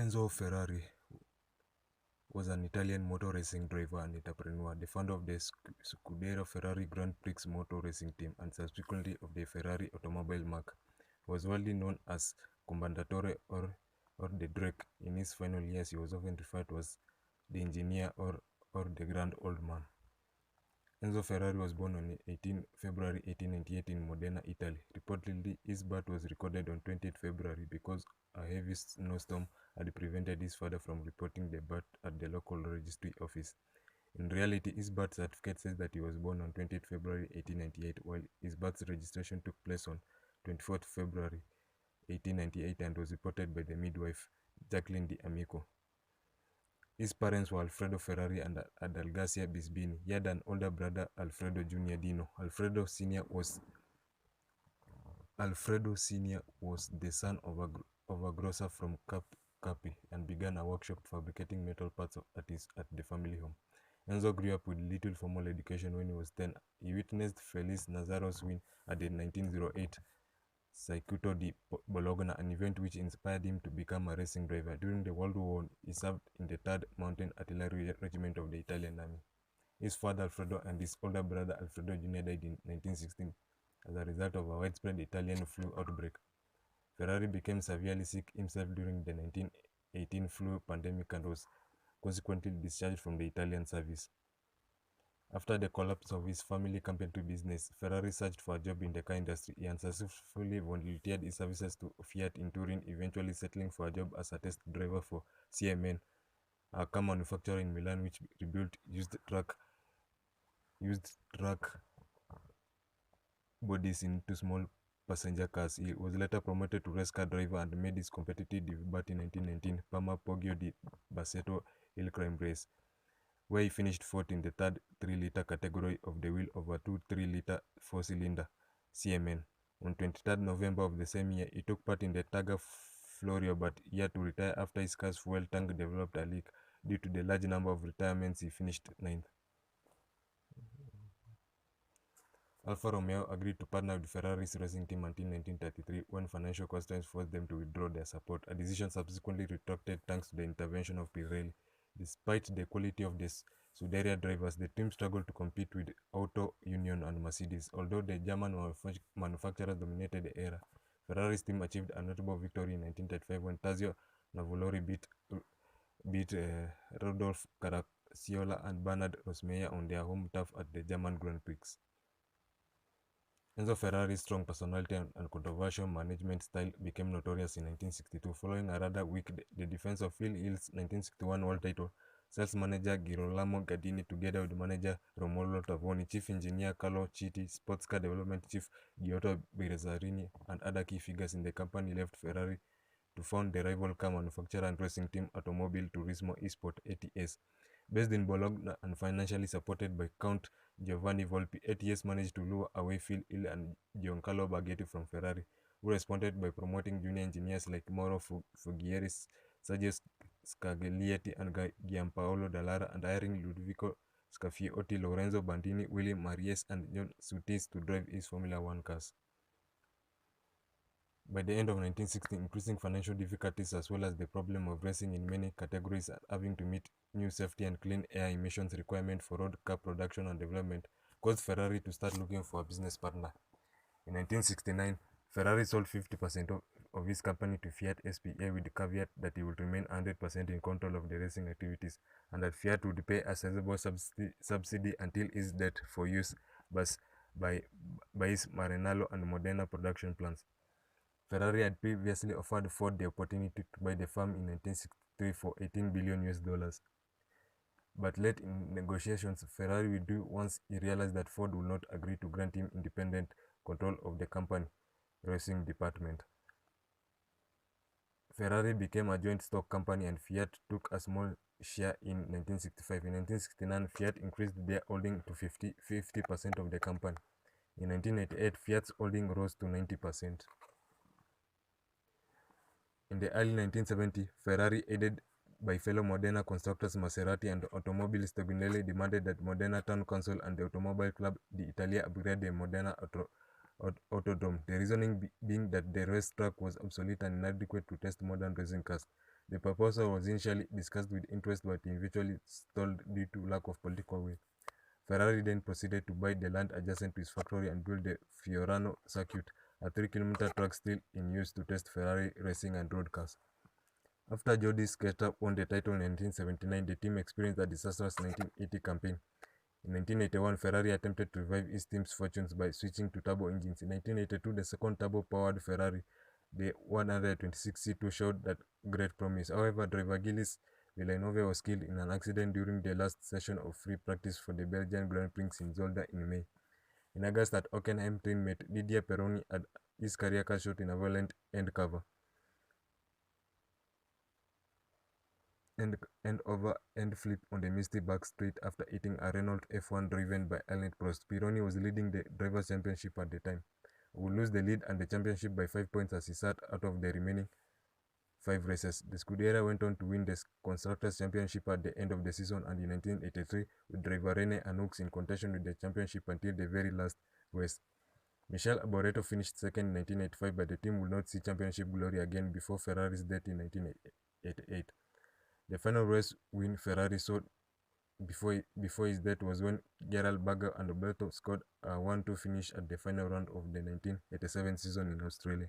Enzo Ferrari was an Italian motor racing driver and entrepreneur, the founder of the Scuderia Ferrari Grand Prix motor racing team and subsequently of the Ferrari automobile marque. He was widely known as Commendatore or the Drake. In his final years, he was often referred to as the engineer or the grand old man. Enzo Ferrari was born on 18 February 1898 in Modena, Italy. Reportedly, his birth was recorded on 20th February because a heavy snowstorm had prevented his father from reporting the birth at the local registry office. In reality, his birth certificate says that he was born on 20th February 1898, while his birth registration took place on 24th February 1898 and was reported by the midwife, Jacqueline D'Amico. His parents were Alfredo Ferrari and Adalgasia Bisbini. He had an older brother, Alfredo Jr. Dino. Alfredo Sr. was the son of a grocer from Capi and began a workshop fabricating metal parts at the family home. Enzo grew up with little formal education. When he was 10, he witnessed Felice Nazzaro's win at the 1908 Circuito di Bologna, an event which inspired him to become a racing driver. During the World War I, he served in the 3rd Mountain Artillery Regiment of the Italian Army. His father Alfredo and his older brother Alfredo Jr. died in 1916 as a result of a widespread Italian flu outbreak. Ferrari became severely sick himself during the 1918 flu pandemic and was consequently discharged from the Italian service. After the collapse of his family company business, Ferrari searched for a job in the car industry. He unsuccessfully volunteered his services to Fiat in Turin, eventually settling for a job as a test driver for CMN, a car manufacturer in Milan which rebuilt used truck bodies into small passenger cars. He was later promoted to race car driver and made his competitive debut in 1919 Parma Poggio di Bassetto Hill Climb race, where he finished fourth in the third 3-liter category of the wheel over 2 3-liter 4-cylinder CMN. On 23rd November of the same year, he took part in the Targa Florio, but he had to retire after his car's fuel tank developed a leak. Due to the large number of retirements, he finished 9th. Alfa Romeo agreed to partner with Ferrari's racing team until 1933 when financial constraints forced them to withdraw their support, a decision subsequently retracted thanks to the intervention of Pirelli. Despite the quality of the Scuderia drivers, the team struggled to compete with Auto Union and Mercedes. Although the German manufacturers dominated the era, Ferrari's team achieved a notable victory in 1935 when Tazio Navolori beat Rodolfo Caracciola and Bernard Rosmeyer on their home turf at the German Grand Prix. Enzo Ferrari's strong personality and controversial management style became notorious in 1962. Following a rather weak the defense of Phil Hill's 1961 world title, sales manager Girolamo Gardini, together with manager Romolo Tavoni, chief engineer Carlo Chitti, sports car development chief Giotto Birezzarini, and other key figures in the company left Ferrari to found the rival car manufacturer and racing team Automobile Turismo Esport ATS. Based in Bologna and financially supported by Count Giovanni Volpi, ATS managed to lure away Phil Hill and Giancarlo Baghetti from Ferrari, who responded by promoting junior engineers like Mauro Fughieri, Sergio Scaglietti, and Giampaolo Dallara, and hiring Ludovico Scaffiotti, Lorenzo Bandini, Willy Maries, and John Surtees to drive his Formula One cars. By the end of 1960, increasing financial difficulties as well as the problem of racing in many categories and having to meet new safety and clean air emissions requirements for road car production and development caused Ferrari to start looking for a business partner. In 1969, Ferrari sold 50% of his company to Fiat SPA with the caveat that he would remain 100% in control of the racing activities and that Fiat would pay a sizable subsidy until his death for use by his Maranello and Modena production plants. Ferrari had previously offered Ford the opportunity to buy the firm in 1963 for $18 billion. But late in negotiations, Ferrari withdrew once he realized that Ford would not agree to grant him independent control of the company racing department. Ferrari became a joint stock company and Fiat took a small share in 1965. In 1969, Fiat increased their holding to 50% of the company. In 1988, Fiat's holding rose to 90%. In the early 1970s, Ferrari, aided by fellow Modena constructors Maserati and Automobili Stognelli, demanded that Modena Town Council and the Automobile Club d'Italia upgrade the Modena Autodrome, the reasoning being that the racetrack was obsolete and inadequate to test modern racing cars. The proposal was initially discussed with interest but eventually stalled due to lack of political will. Ferrari then proceeded to buy the land adjacent to his factory and build the Fiorano circuit, a 3-kilometer track still in use to test Ferrari racing and road cars. After Jordi Sketa won the title in 1979, the team experienced a disastrous 1980 campaign. In 1981, Ferrari attempted to revive his team's fortunes by switching to turbo engines. In 1982, the second turbo-powered Ferrari, the 126 C2, showed that great promise. However, driver Gilles Villeneuve was killed in an accident during the last session of free practice for the Belgian Grand Prix in Zolder in May. In August at Hockenheim, teammate Didier Pironi had his career cut short in a violent end over end flip on the misty back straight after hitting a Renault F1 driven by Alain Prost. Pironi was leading the Drivers' Championship at the time. He would lose the lead and the championship by 5 points as he sat out of the remaining 5 races. The Scuderia went on to win the Constructors' Championship at the end of the season, and in 1983, with driver René Arnoux in contention with the championship until the very last race. Michel Arboreto finished second in 1985, but the team would not see championship glory again before Ferrari's death in 1988. The final race win Ferrari saw before his death was when Gerald Berger and Roberto scored a 1-2 finish at the final round of the 1987 season in Australia.